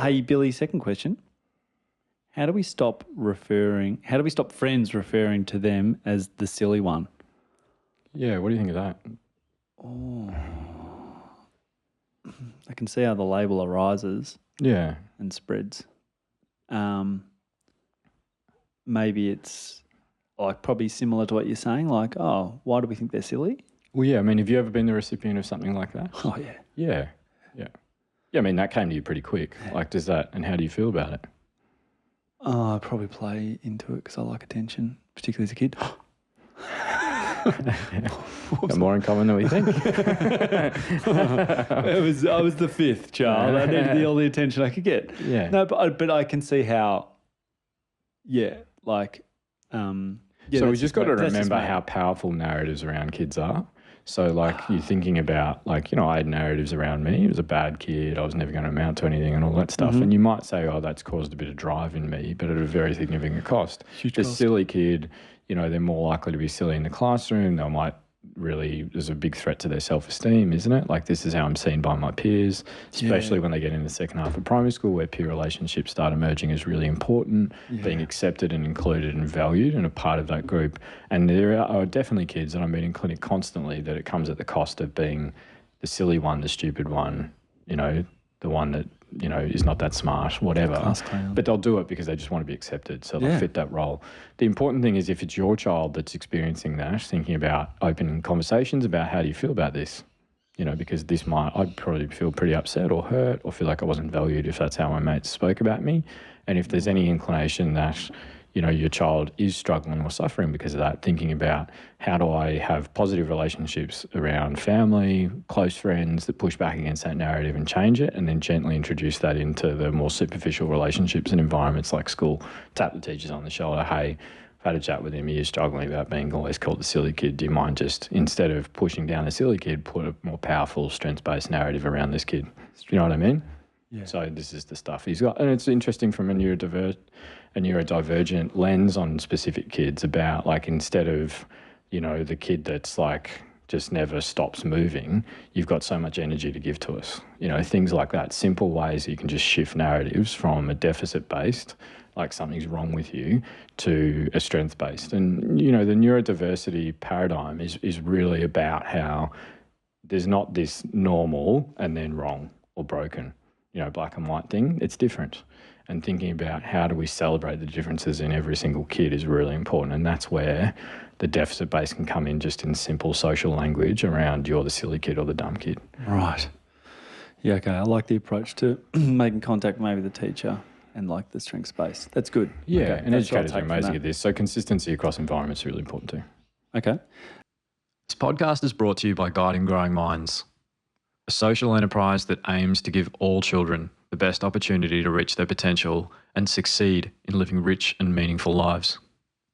Hey, Billy, second question. How do we stop friends referring to them as the silly one? Yeah, what do you think of that? I can see how the label arises Yeah. and spreads. Maybe it's like probably similar to what you're saying, like, oh, why do we think they're silly? Well, yeah, I mean, have you ever been the recipient of something like that? Oh, yeah. Yeah. Yeah, I mean, that came to you pretty quick. Like, does that, and how do you feel about it? Oh, I probably play into it because I like attention, particularly as a kid. Got more in common than we think. I was the fifth child. I needed all the attention I could get. Yeah. No, but I can see how, like... so we just got to remember how powerful narratives around kids are. So like you're thinking about like, I had narratives around me. I was a bad kid. I was never going to amount to anything and all that stuff. And you might say, oh, that's caused a bit of drive in me, but at a very significant cost. The silly kid, they're more likely to be silly in the classroom. There's a big threat to their self-esteem, isn't it? Like this is how I'm seen by my peers, especially when they get in the second half of primary school where peer relationships start emerging as really important, being accepted and included and valued and a part of that group. And there are definitely kids that I meet in clinic constantly that it comes at the cost of being the silly one, the stupid one, the one that, is not that smart, whatever. But they'll do it because they just want to be accepted. So they'll fit that role. The important thing is if it's your child that's experiencing that, thinking about opening conversations about how do you feel about this? Because I'd probably feel pretty upset or hurt or feel like I wasn't valued if that's how my mates spoke about me. And if there's any inclination that, your child is struggling or suffering because of that, thinking about how do I have positive relationships around family, close friends that push back against that narrative and change it, and then gently introduce that into the more superficial relationships and environments like school. Tap the teachers on the shoulder. Hey, I've had a chat with him. He is struggling about being always called the silly kid. Do you mind just, instead of pushing down the silly kid, put a more powerful, strengths-based narrative around this kid? You know what I mean? Yeah. So this is the stuff he's got. And it's interesting from a neurodivergent lens on specific kids about like instead of, the kid that's like just never stops moving, you've got so much energy to give to us. Things like that, simple ways that you can just shift narratives from a deficit-based, like something's wrong with you, to a strength-based. And, the neurodiversity paradigm is really about how there's not this normal and then wrong or broken, black and white thing. It's different. And thinking about how do we celebrate the differences in every single kid is really important. And that's where the deficit base can come in, just in simple social language around you're the silly kid or the dumb kid. Right. Yeah, okay. I like the approach to making contact maybe the teacher and like the strengths base. That's good. Yeah, okay. And educators are amazing at this. So consistency across environments is really important too. Okay. This podcast is brought to you by Guiding Growing Minds, a social enterprise that aims to give all children the best opportunity to reach their potential and succeed in living rich and meaningful lives.